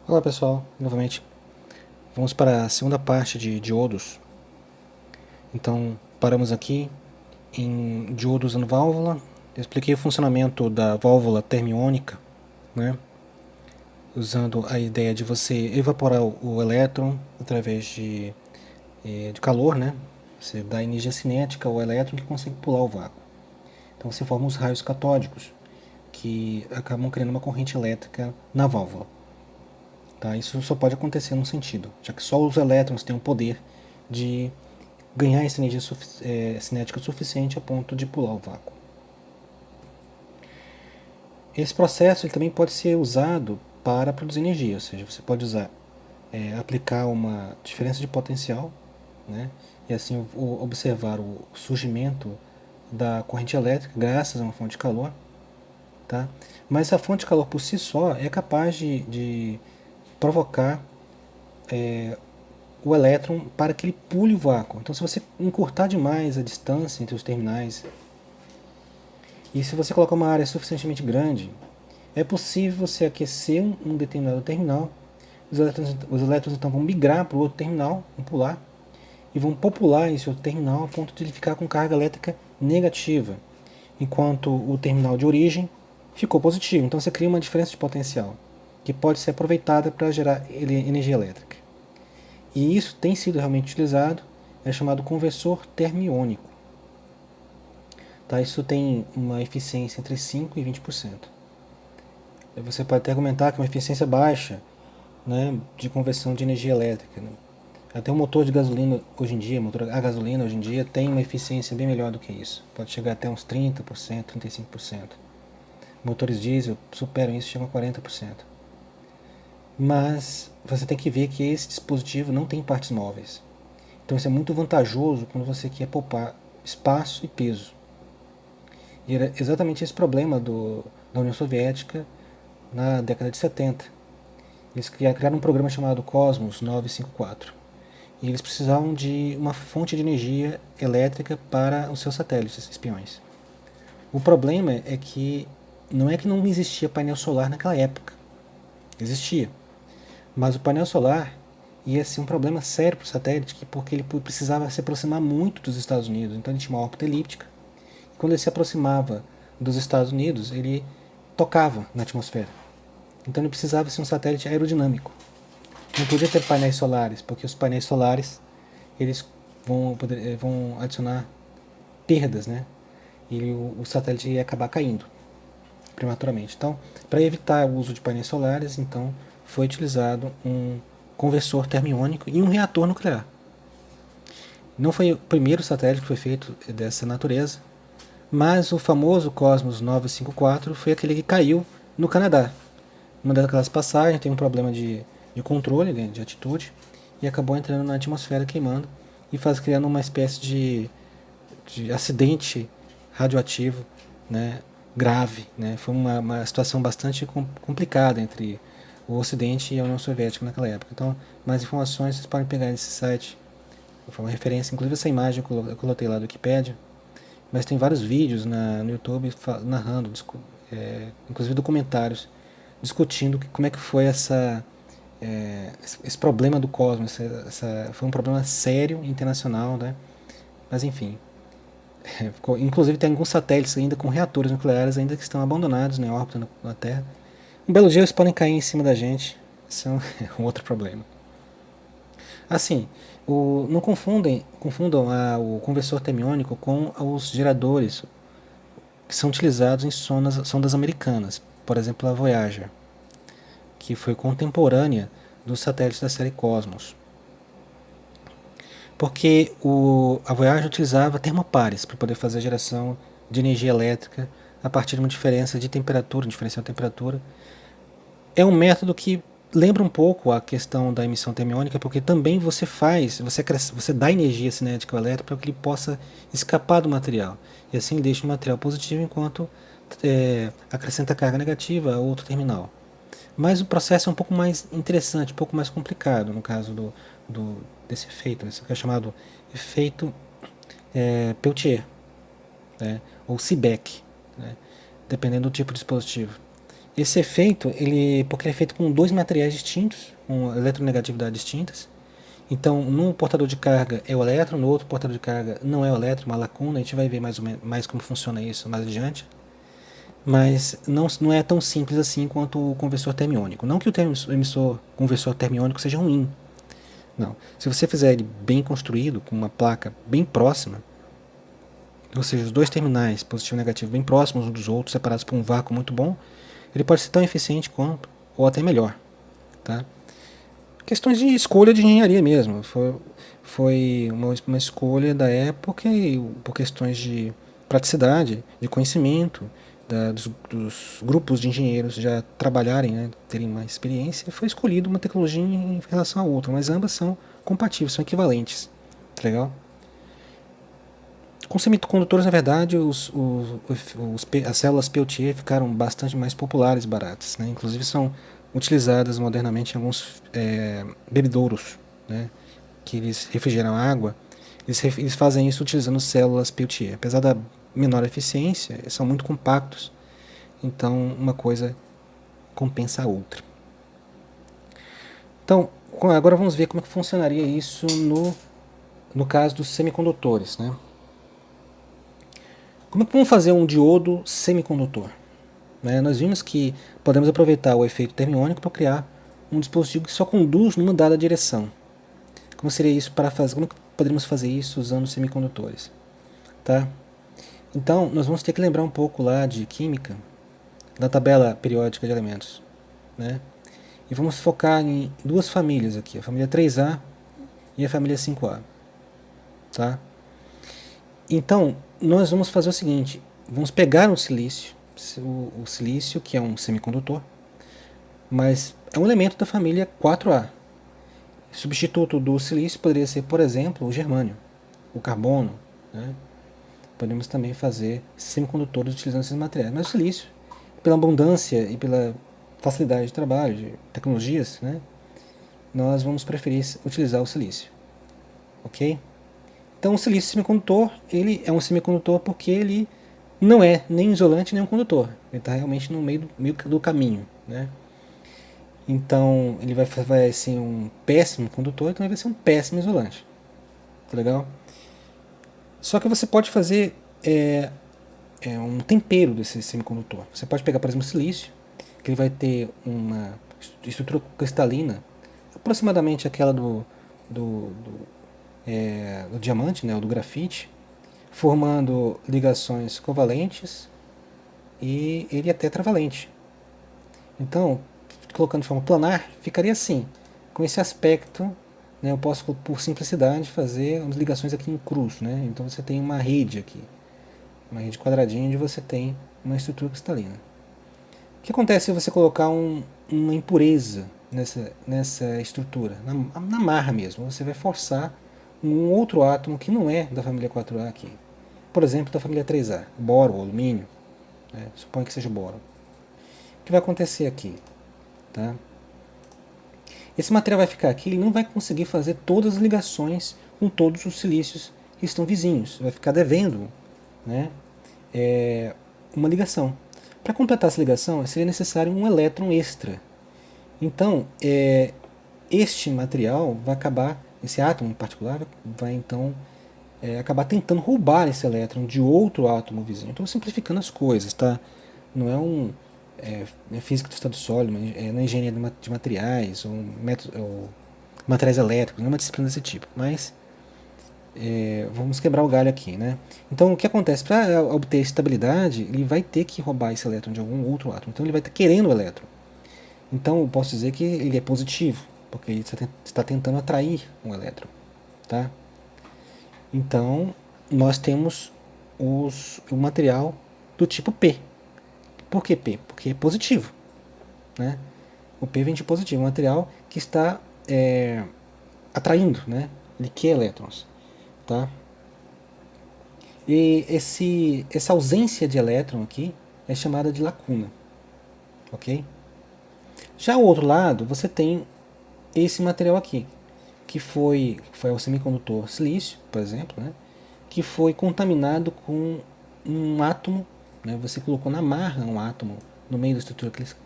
Olá pessoal, novamente vamos para a segunda parte de diodos. Então paramos aqui em diodos usando válvula. Eu expliquei o funcionamento da válvula termiônica, né? Usando a ideia de você evaporar o elétron através de calor, né? Você dá energia cinética ao elétron que consegue pular o vácuo. Então você forma os raios catódicos, que acabam criando uma corrente elétrica na válvula. Tá? Isso só pode acontecer num sentido, já que só os elétrons têm o poder de ganhar essa energia cinética suficiente a ponto de pular o vácuo. Esse processo ele também pode ser usado para produzir energia, ou seja, você pode aplicar uma diferença de potencial, né, e assim observar o surgimento da corrente elétrica graças a uma fonte de calor. Tá? Mas a fonte de calor por si só é capaz de provocar o elétron para que ele pule o vácuo. Então, se você encurtar demais a distância entre os terminais e se você colocar uma área suficientemente grande, é possível você aquecer um determinado terminal. Os elétrons então vão migrar para o outro terminal, vão pular, e vão popular esse outro terminal a ponto de ele ficar com carga elétrica negativa, enquanto o terminal de origem ficou positivo. Então você cria uma diferença de potencial, que pode ser aproveitada para gerar energia elétrica. E isso tem sido realmente utilizado, é chamado conversor termiônico. Tá? Isso tem uma eficiência entre 5% e 20%. Você pode até argumentar que é uma eficiência baixa, né, de conversão de energia elétrica. Né? Até o motor de gasolina hoje em dia, motor a gasolina hoje em dia, tem uma eficiência bem melhor do que isso. Pode chegar até uns 30%, 35%. Motores diesel superam isso, chegam a 40%. Mas você tem que ver que esse dispositivo não tem partes móveis. Então isso é muito vantajoso quando você quer poupar espaço e peso. E era exatamente esse problema da União Soviética na década de 70. Eles criaram um programa chamado Cosmos 954. E eles precisavam de uma fonte de energia elétrica para os seus satélites espiões. O problema é que não é que não existia painel solar naquela época. Existia. Mas o painel solar ia ser um problema sério para o satélite, porque ele precisava se aproximar muito dos Estados Unidos. Então ele tinha uma órbita elíptica. E quando ele se aproximava dos Estados Unidos, ele tocava na atmosfera. Então ele precisava ser um satélite aerodinâmico. Não podia ter painéis solares, porque os painéis solares eles vão adicionar perdas, né? E o satélite ia acabar caindo prematuramente. Então, para evitar o uso de painéis solares, então foi utilizado um conversor termiônico e um reator nuclear. Não foi o primeiro satélite que foi feito dessa natureza, mas o famoso Cosmos 954 foi aquele que caiu no Canadá. Uma daquelas passagens tem um problema de controle, né, de altitude, e acabou entrando na atmosfera queimando e criando uma espécie de acidente radioativo, né, grave. Né? Foi uma situação bastante complicada entre o Ocidente e a União Soviética naquela época. Então, mais informações vocês podem pegar nesse site. Foi uma referência, inclusive essa imagem eu coloquei lá do Wikipedia, mas tem vários vídeos no YouTube narrando, inclusive documentários, discutindo como é que foi esse problema do cosmos. Foi um problema sério, internacional, né? Mas enfim, inclusive tem alguns satélites ainda com reatores nucleares ainda que estão abandonados na órbita na Terra. Um belo dia eles podem cair em cima da gente. Isso é um outro problema. Assim, não confundam o conversor termiônico com os geradores que são utilizados em sondas americanas, por exemplo a Voyager, que foi contemporânea dos satélites da série Cosmos. Porque a Voyager utilizava termopares para poder fazer a geração de energia elétrica a partir de uma diferença de temperatura, diferencial de temperatura. É um método que lembra um pouco a questão da emissão termiônica, porque também você dá energia cinética ao elétron para que ele possa escapar do material. E assim ele deixa o material positivo enquanto acrescenta carga negativa a outro terminal. Mas o processo é um pouco mais interessante, um pouco mais complicado no caso desse efeito. Isso que é chamado efeito Peltier, né? Ou Seebeck, né? Dependendo do tipo de dispositivo. Esse efeito, porque ele é feito com dois materiais distintos, com eletronegatividade distintas. Então, num portador de carga é o elétron, no outro portador de carga não é o elétron, uma lacuna. A gente vai ver mais ou menos mais como funciona isso mais adiante. Mas não é tão simples assim quanto o conversor termiônico. Não que o emissor conversor termiônico seja ruim. Não. Se você fizer ele bem construído, com uma placa bem próxima, ou seja, os dois terminais, positivo e negativo, bem próximos uns dos outros, separados por um vácuo muito bom, ele pode ser tão eficiente quanto, ou até melhor. Tá? Questões de escolha de engenharia mesmo. Foi uma escolha da época e por questões de praticidade, de conhecimento, dos grupos de engenheiros já trabalharem, né, terem mais experiência, foi escolhido uma tecnologia em relação à outra, mas ambas são compatíveis, são equivalentes. Legal? Com semicondutores, na verdade, as células Peltier ficaram bastante mais populares e baratas. Né? Inclusive são utilizadas modernamente em alguns bebedouros, né? Que eles refrigeram a água. Eles fazem isso utilizando células Peltier. Apesar da menor eficiência, são muito compactos. Então, uma coisa compensa a outra. Então, agora vamos ver como é que funcionaria isso no caso dos semicondutores. Né? Como é que vamos fazer um diodo semicondutor? Né? Nós vimos que podemos aproveitar o efeito termiônico para criar um dispositivo que só conduz numa dada direção. Como seria isso para fazer? Como poderíamos fazer isso usando semicondutores? Tá? Então, nós vamos ter que lembrar um pouco lá de química, da tabela periódica de elementos. Né? E vamos focar em duas famílias aqui, a família 3A e a família 5A. Tá? Então, nós vamos fazer o seguinte, vamos pegar o silício que é um semicondutor, mas é um elemento da família 4A. Substituto do silício poderia ser, por exemplo, o germânio, o carbono. Né? Podemos também fazer semicondutores utilizando esses materiais. Mas o silício, pela abundância e pela facilidade de trabalho, de tecnologias, né? Nós vamos preferir utilizar o silício. Ok? Então o silício semicondutor, ele é um semicondutor porque ele não é nem isolante nem um condutor. Ele está realmente no meio do caminho. Né? Então ele vai ser um péssimo condutor, então ele vai ser um péssimo isolante. Tá legal? Só que você pode fazer um tempero desse semicondutor. Você pode pegar, por exemplo, silício, que ele vai ter uma estrutura cristalina, aproximadamente aquela do diamante, né, ou do grafite, formando ligações covalentes e ele é tetravalente. Então, colocando de forma planar, ficaria assim, com esse aspecto. Né, eu posso, por simplicidade, fazer umas ligações aqui em cruz. Né? Então você tem uma rede aqui, uma rede quadradinha onde você tem uma estrutura cristalina. O que acontece se você colocar uma impureza nessa estrutura, na marra mesmo? Você vai forçar um outro átomo que não é da família 4A aqui. Por exemplo, da família 3A, boro, alumínio. Né? Suponha que seja boro. O que vai acontecer aqui? Tá? Esse material vai ficar aqui e não vai conseguir fazer todas as ligações com todos os silícios que estão vizinhos. Vai ficar devendo, né, uma ligação. Para completar essa ligação, seria necessário um elétron extra. Então, este material vai acabar, esse átomo em particular, vai então acabar tentando roubar esse elétron de outro átomo vizinho. Estou simplificando as coisas, tá? Não é física do estado sólido, não é engenharia de materiais, ou materiais elétricos, não é uma disciplina desse tipo. Mas vamos quebrar o galho aqui, né? Então o que acontece? Para obter estabilidade, ele vai ter que roubar esse elétron de algum outro átomo. Então ele vai estar querendo o elétron. Então eu posso dizer que ele é positivo, porque ele está tentando atrair um elétron. Tá? Então nós temos o material do tipo P. Por que P? Porque é positivo. Né? O P vem de positivo, um material que está atraindo, né? Ele quer elétrons. Tá? E essa ausência de elétron aqui é chamada de lacuna. Ok? Já ao outro lado, você tem esse material aqui, que foi o semicondutor silício, por exemplo, né? Que foi contaminado com um átomo, né? Você colocou na marra um átomo no meio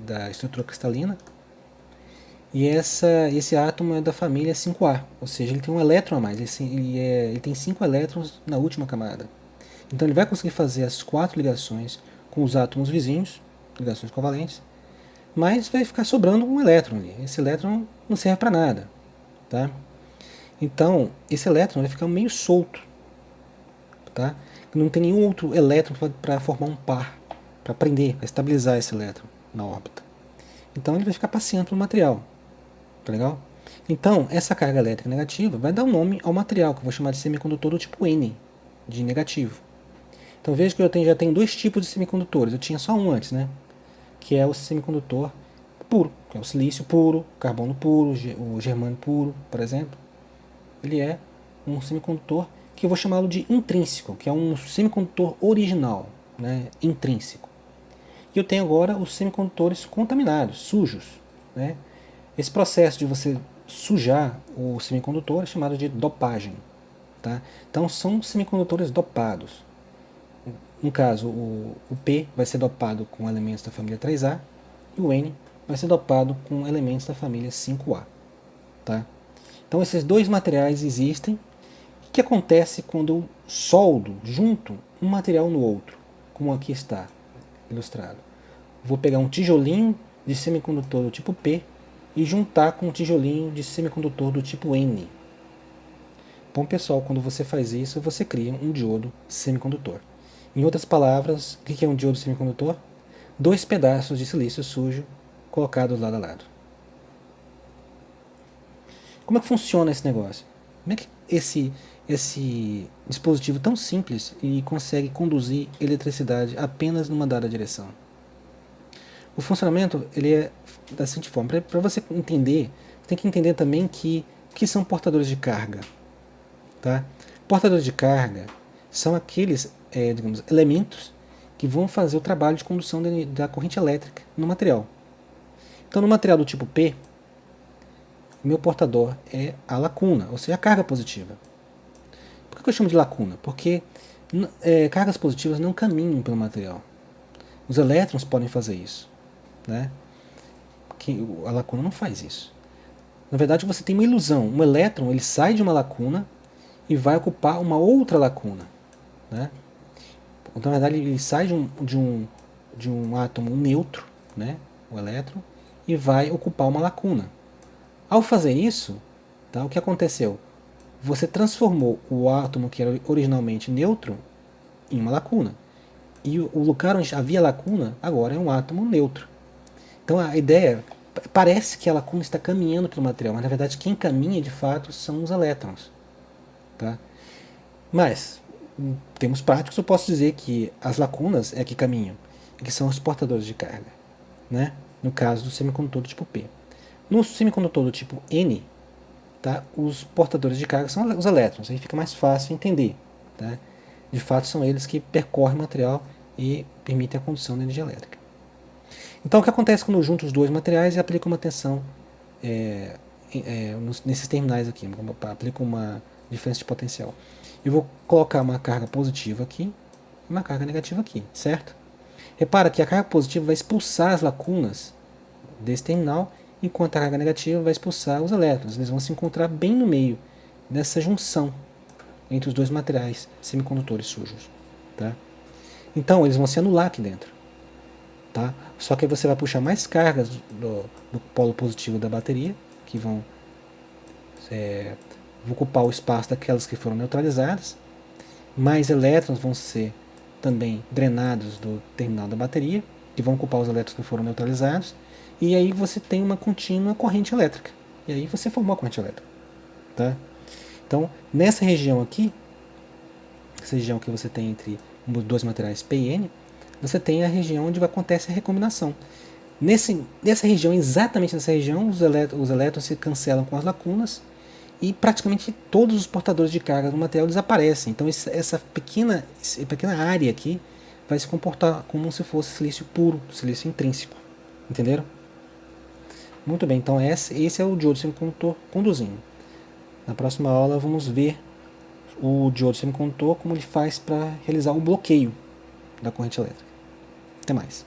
da estrutura cristalina. E esse átomo é da família 5A, ou seja, ele tem um elétron a mais, ele tem 5 elétrons na última camada. Então ele vai conseguir fazer as 4 ligações com os átomos vizinhos, ligações covalentes, mas vai ficar sobrando um elétron ali. Esse elétron não serve para nada. Tá? Então, esse elétron vai ficar meio solto. Tá? Não tem nenhum outro elétron para formar um par, para prender, para estabilizar esse elétron na órbita. Então ele vai ficar passeando pelo material. Tá legal? Então, essa carga elétrica negativa vai dar um nome ao material, que eu vou chamar de semicondutor do tipo N, de negativo. Então veja que já tenho 2 tipos de semicondutores. Eu tinha só um antes, né? Que é o semicondutor puro, que é o silício puro, o carbono puro, o germânio puro, por exemplo. Ele é um semicondutor que eu vou chamá-lo de intrínseco, que é um semicondutor original, né? Intrínseco. E eu tenho agora os semicondutores contaminados, sujos, né? Esse processo de você sujar o semicondutor é chamado de dopagem. Tá? Então são semicondutores dopados. No caso, o P vai ser dopado com elementos da família 3A e o N vai ser dopado com elementos da família 5A. Tá? Então esses dois materiais existem. O que acontece quando eu soldo junto um material no outro? Como aqui está ilustrado. Vou pegar um tijolinho de semicondutor do tipo P e juntar com um tijolinho de semicondutor do tipo N. Bom, pessoal, quando você faz isso, você cria um diodo semicondutor. Em outras palavras, o que é um diodo semicondutor? 2 pedaços de silício sujo colocados lado a lado. Como é que funciona esse negócio? Como é que esse dispositivo tão simples e consegue conduzir eletricidade apenas numa dada direção? O funcionamento ele é da seguinte forma. Para você entender, você tem que entender também o que são portadores de carga. Tá? Portadores de carga são aqueles digamos, elementos que vão fazer o trabalho de condução da corrente elétrica no material. Então, no material do tipo P, o meu portador é a lacuna, ou seja, a carga positiva. Por que eu chamo de lacuna? Porque cargas positivas não caminham pelo material. Os elétrons podem fazer isso. Né? A lacuna não faz isso. Na verdade, você tem uma ilusão. Um elétron ele sai de uma lacuna e vai ocupar uma outra lacuna. Né? Então, na verdade, ele sai de um átomo neutro, né? O elétron, e vai ocupar uma lacuna. Ao fazer isso, tá, o que aconteceu? Você transformou o átomo que era originalmente neutro em uma lacuna. E o lugar onde havia lacuna agora é um átomo neutro. Então a ideia, parece que a lacuna está caminhando pelo material, mas na verdade quem caminha de fato são os elétrons. Tá? Mas, em termos práticos, eu posso dizer que as lacunas é que caminham, que são os portadores de carga. Né? No caso do semicondutor do tipo P. No semicondutor do tipo N, tá, os portadores de carga são os elétrons, aí fica mais fácil entender. Tá? De fato, são eles que percorrem o material e permitem a condução da energia elétrica. Então, o que acontece quando eu junto os dois materiais e aplico uma tensão nesses terminais aqui, aplico uma diferença de potencial. Eu vou colocar uma carga positiva aqui e uma carga negativa aqui, certo? Repara que a carga positiva vai expulsar as lacunas desse terminal, enquanto a carga negativa vai expulsar os elétrons. Eles vão se encontrar bem no meio dessa junção entre os dois materiais semicondutores sujos. Tá? Então, eles vão se anular aqui dentro. Tá? Só que aí você vai puxar mais cargas do polo positivo da bateria, que vão ocupar o espaço daquelas que foram neutralizadas. Mais elétrons vão ser também drenados do terminal da bateria, que vão ocupar os elétrons que foram neutralizados. E aí você tem uma contínua corrente elétrica. E aí você formou a corrente elétrica. Tá? Então, nessa região aqui, essa região que você tem entre os dois materiais P e N, você tem a região onde acontece a recombinação. Nessa região, exatamente nessa região, os elétrons se cancelam com as lacunas e praticamente todos os portadores de carga do material desaparecem. Então essa pequena área aqui vai se comportar como se fosse silício puro, silício intrínseco. Entenderam? Muito bem, então esse é o diodo semicondutor conduzindo. Na próxima aula vamos ver o diodo semicondutor, como ele faz para realizar o bloqueio da corrente elétrica. Até mais.